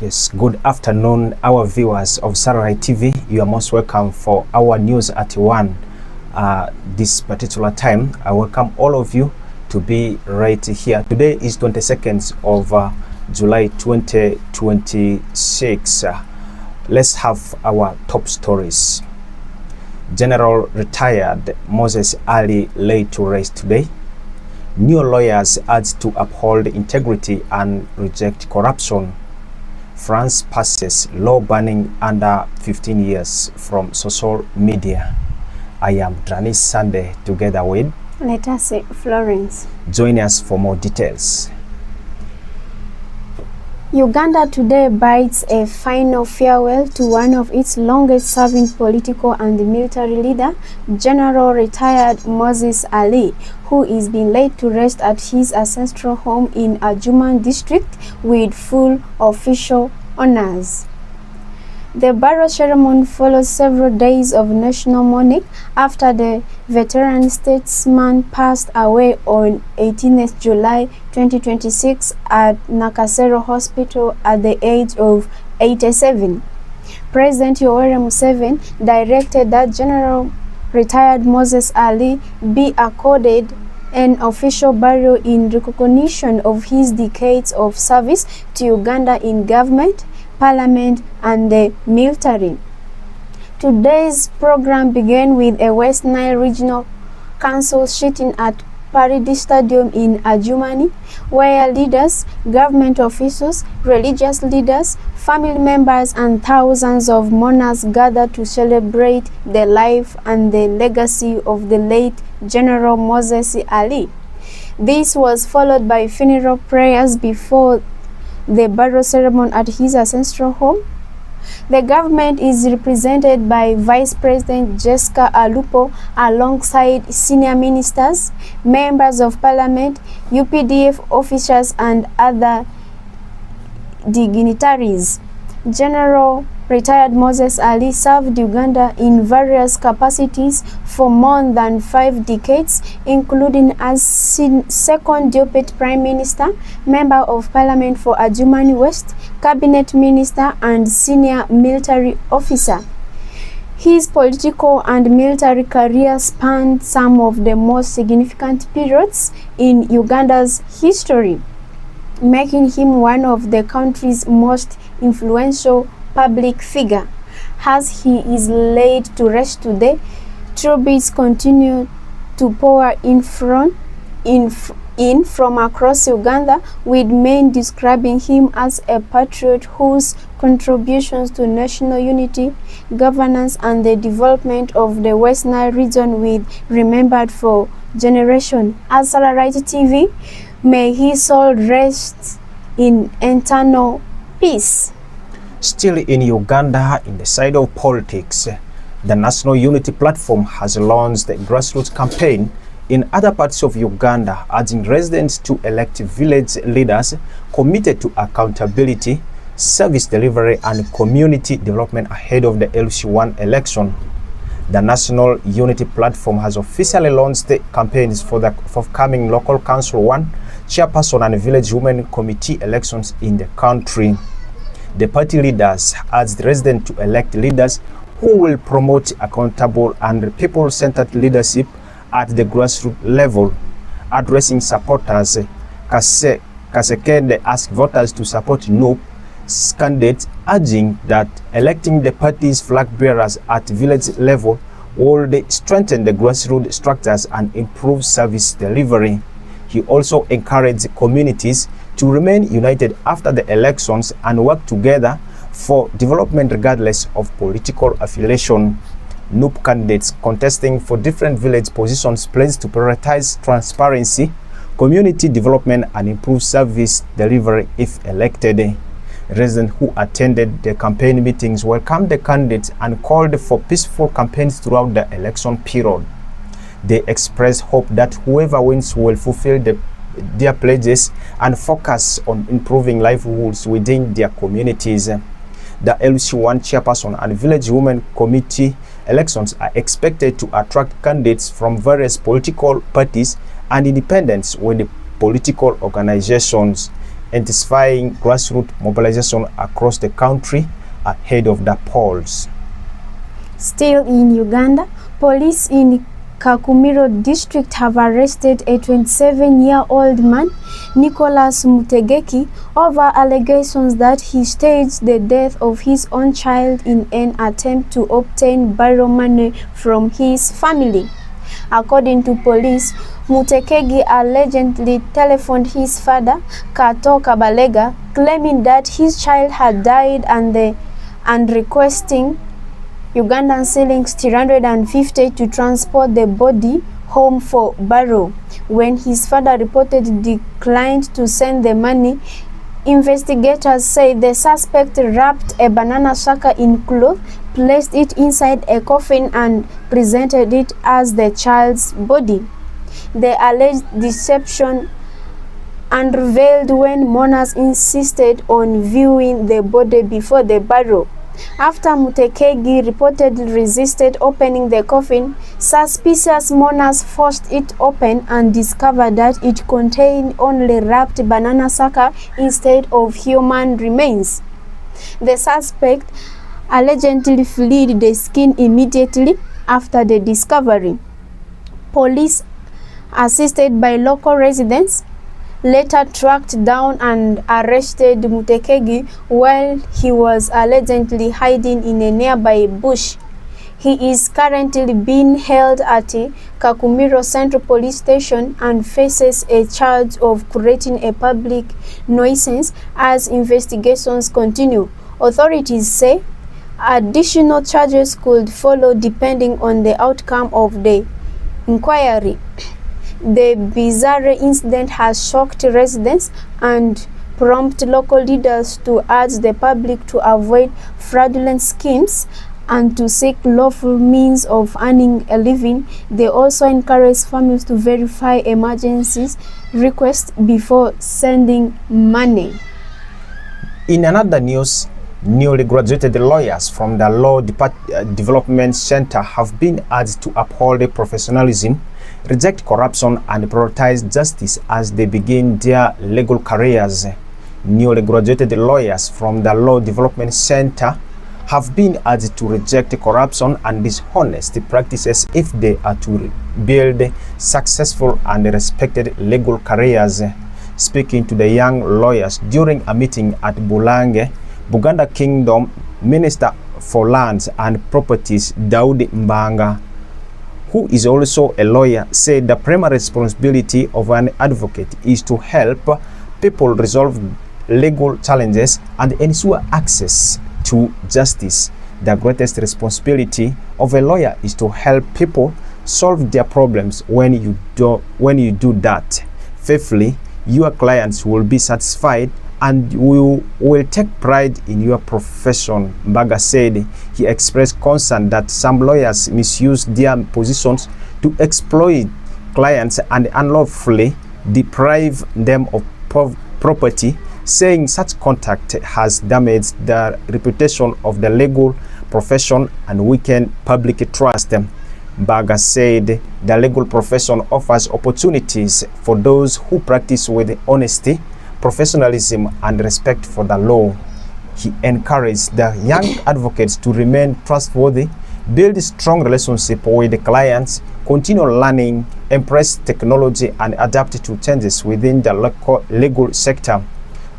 Yes, good afternoon, our viewers of Sararights TV. You are most welcome for our news at 1 this particular time. I welcome all of you to be right here. Today is 22nd of July 2026. Let's have our top stories. General retired Moses Ali laid to rest today. New lawyers urge to uphold integrity and reject corruption. France passes law banning under 15 years from social media. I am Drani Sunday together with Letasi, Florence. Join us for more details. Uganda today bids a final farewell to one of its longest-serving political and military leader, General retired Moses Ali, who is being laid to rest at his ancestral home in Ajuman district with full official honors. The burial ceremony follows several days of national mourning after the veteran statesman passed away on 18th July 2026 at Nakasero Hospital at the age of 87. President Yoweri Museveni directed that General retired Moses Ali be accorded an official burial in recognition of his decades of service to Uganda in government, parliament, and the military. Today's program began with a West Nile Regional Council sitting at Paridi Stadium in Adjumani, where leaders, government officials, religious leaders, family members, and thousands of mourners gathered to celebrate the life and the legacy of the late General Moses Ali. This was followed by funeral prayers before the burial ceremony at his ancestral home. The government is represented by Vice President Jessica Alupo alongside senior ministers, members of parliament, UPDF officials, and other dignitaries. General retired Moses Ali served Uganda in various capacities for more than 5 decades, including as second deputy prime minister, member of parliament for Adjumani West, cabinet minister, and senior military officer. His political and military career spanned some of the most significant periods in Uganda's history, making him one of the country's most influential public figure. As he is laid to rest today, tributes continue to pour in from across Uganda, with many describing him as a patriot whose contributions to national unity, governance, and the development of the West Nile region will be remembered for generations. As Sararights TV, may his soul rest in eternal peace. Still in Uganda, in the side of politics, the National Unity Platform has launched a grassroots campaign in other parts of Uganda, urging residents to elect village leaders committed to accountability, service delivery, and community development ahead of the LC1 election. The National Unity Platform has officially launched the campaigns for the forthcoming Local Council 1, Chairperson, and Village Women Committee elections in the country. The party leaders urged residents to elect leaders who will promote accountable and people-centered leadership at the grassroots level. Addressing supporters, Kasekede asked voters to support NUP's candidate, urging that electing the party's flag bearers at village level would strengthen the grassroots structures and improve service delivery. He also encouraged communities to remain united after the elections and work together for development regardless of political affiliation. NUP candidates contesting for different village positions pledged to prioritize transparency, community development, and improve service delivery if elected. Residents who attended the campaign meetings welcomed the candidates and called for peaceful campaigns throughout the election period. They expressed hope that whoever wins will fulfill their pledges and focus on improving livelihoods within their communities. The LC1 Chairperson and Village Women Committee elections are expected to attract candidates from various political parties and independents with political organizations. intensifying grassroots mobilization across the country ahead of the polls. Still in Uganda, police in Kakumiro district have arrested a 27-year-old man, Nicholas Mutegeki, over allegations that he staged the death of his own child in an attempt to obtain borrow money from his family. According to police, Mutegeki allegedly telephoned his father, Kato Kabalega, claiming that his child had died and requesting Ugandan shillings 350 to transport the body home for burial. When his father reportedly declined to send the money, investigators say the suspect wrapped a banana sucker in cloth, placed it inside a coffin and presented it as the child's body. The alleged deception unraveled when mourners insisted on viewing the body before the burial. After Mutegeki reportedly resisted opening the coffin, suspicious mourners forced it open and discovered that it contained only wrapped banana sucker instead of human remains. The suspect allegedly fled the scene immediately after the discovery. Police, assisted by local residents, later tracked down and arrested Mutegeki while he was allegedly hiding in a nearby bush. He is currently being held at Kakumiro Central Police Station and faces a charge of creating a public nuisance as investigations continue. Authorities say additional charges could follow depending on the outcome of the inquiry. The bizarre incident has shocked residents and prompted local leaders to urge the public to avoid fraudulent schemes and to seek lawful means of earning a living. They also encourage families to verify emergencies requests before sending money. In another news, newly graduated lawyers from the Law Development Center have been urged to uphold professionalism, reject corruption, and prioritize justice as they begin their legal careers. Newly graduated lawyers from the Law Development Center have been urged to reject corruption and dishonest practices if they are to build successful and respected legal careers. Speaking to the young lawyers during a meeting at Bulange, Buganda Kingdom, Minister for Lands and Properties Daudi Mbanga, who is also a lawyer, said the primary responsibility of an advocate is to help people resolve legal challenges and ensure access to justice. The greatest responsibility of a lawyer is to help people solve their problems. When you do that faithfully, your clients will be satisfied and you will take pride in your profession, Mbaga said. He expressed concern that some lawyers misuse their positions to exploit clients and unlawfully deprive them of property, saying such conduct has damaged the reputation of the legal profession and weakened public trust. Mbaga said the legal profession offers opportunities for those who practice with honesty, professionalism, and respect for the law. He encouraged the young advocates to remain trustworthy, build strong relationships with the clients, continue learning, embrace technology, and adapt to changes within the legal sector.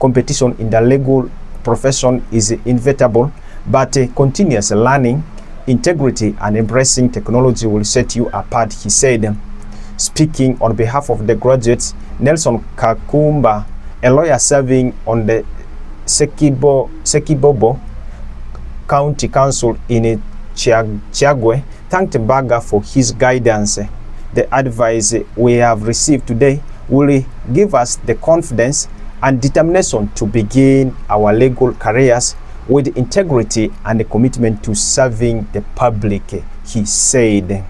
Competition in the legal profession is inevitable, but continuous learning, integrity, and embracing technology will set you apart, he said. Speaking on behalf of the graduates, Nelson Kakumba, a lawyer serving on the Sekibobo County Council in Chiagwe, thanked Mbaga for his guidance. The advice we have received today will give us the confidence and determination to begin our legal careers with integrity and a commitment to serving the public, he said.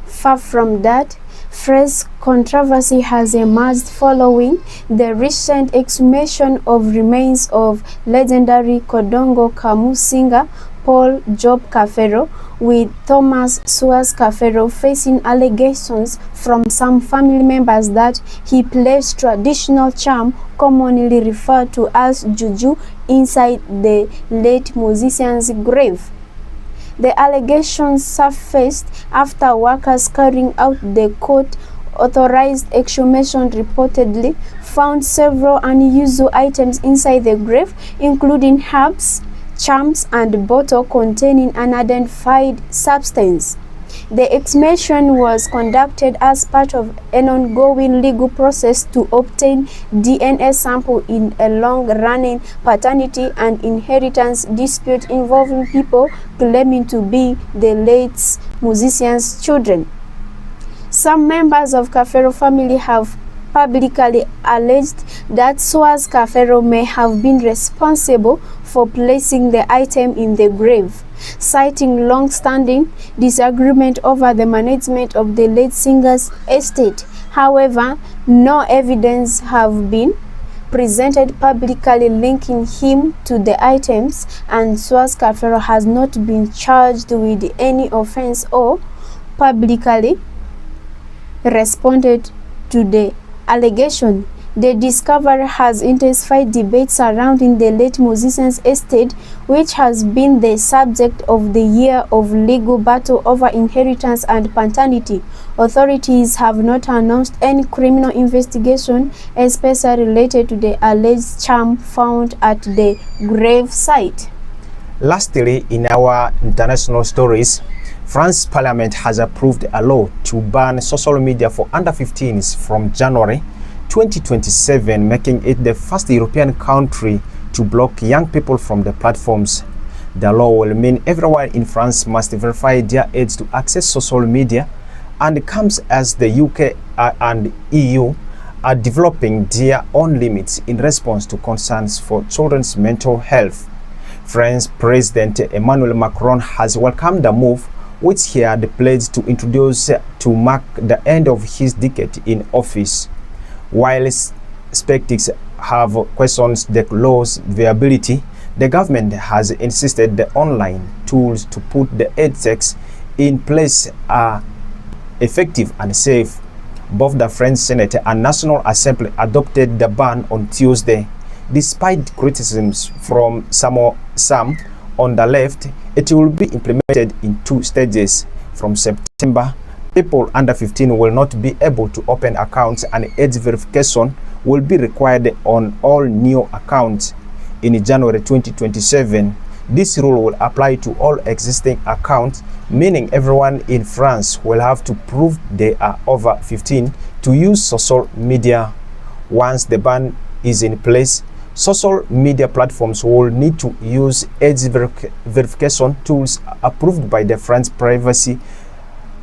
Far from that, fresh controversy has emerged following the recent exhumation of remains of legendary Kodongo Kamu singer Paul Job Kafero with Thomas Suarez Cafero facing allegations from some family members that he placed traditional charm, commonly referred to as juju, inside the late musician's grave. The allegations surfaced after workers carrying out the court-authorized exhumation reportedly found several unusual items inside the grave, including herbs, charms, and a bottle containing an unidentified substance. The exhumation was conducted as part of an ongoing legal process to obtain DNA sample in a long-running paternity and inheritance dispute involving people claiming to be the late musician's children. Some members of Cafero family have publicly alleged that Suarez Cafero may have been responsible for placing the item in the grave, citing long-standing disagreement over the management of the late singer's estate. However, no evidence have been presented publicly linking him to the items, and Suarez Cafero has not been charged with any offense or publicly responded to the allegation. The discovery has intensified debate surrounding the late musician's estate, which has been the subject of the year of legal battle over inheritance and paternity. Authorities have not announced any criminal investigation, especially related to the alleged charm found at the grave site. Lastly, in our international stories, France Parliament has approved a law to ban social media for under-15s from January 2027, making it the first European country to block young people from the platforms. The law will mean everyone in France must verify their age to access social media, and comes as the UK and EU are developing their own limits in response to concerns for children's mental health. French President Emmanuel Macron has welcomed the move, which he had pledged to introduce to mark the end of his decade in office. While skeptics have questioned the law's viability, the government has insisted the online tools to put the age checks in place are effective and safe. Both the French Senate and National Assembly adopted the ban on Tuesday. Despite criticisms from some on the left, it will be implemented in 2 stages. From September, people under 15 will not be able to open accounts, and age verification will be required on all new accounts. In January 2027, this rule will apply to all existing accounts, meaning everyone in France will have to prove they are over 15 to use social media. Once the ban is in place, social media platforms will need to use age verification tools approved by the French privacy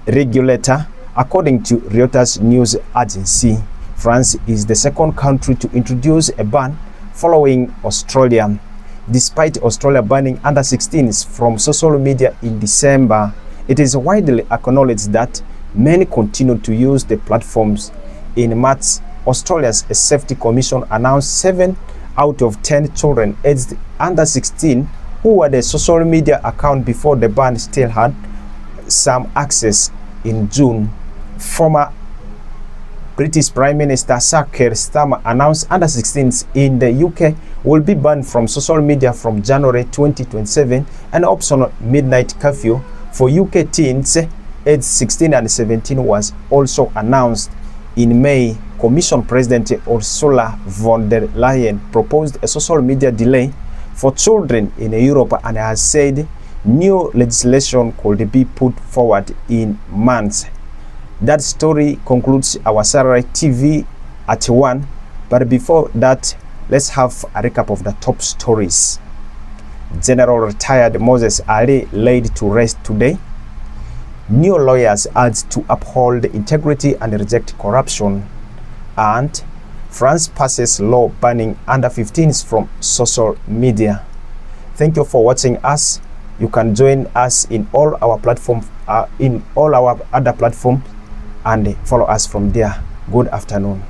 regulator, according to Reuters news agency. France is the second country to introduce a ban, following Australia. Despite Australia banning under-16s from social media in December, it is widely acknowledged that many continue to use the platforms. In March, Australia's Safety Commission announced 7 out of 10 children aged under 16 who had a social media account before the ban still had some access. In June, former British Prime Minister Sir Keir Starmer announced under-16s in the UK will be banned from social media from January 2027, and optional midnight curfew for UK teens aged 16 and 17 was also announced. In May, Commission President Ursula von der Leyen proposed a social media delay for children in Europe and has said new legislation could be put forward in months. That story concludes our Sararights TV at 1, but before that, let's have a recap of the top stories. General retired Moses Ali laid to rest today. New lawyers urged to uphold integrity and reject corruption. And France passes law banning under-15s from social media. Thank you for watching us. You can join us in all our platforms, in all our other platforms, and follow us from there. Good afternoon.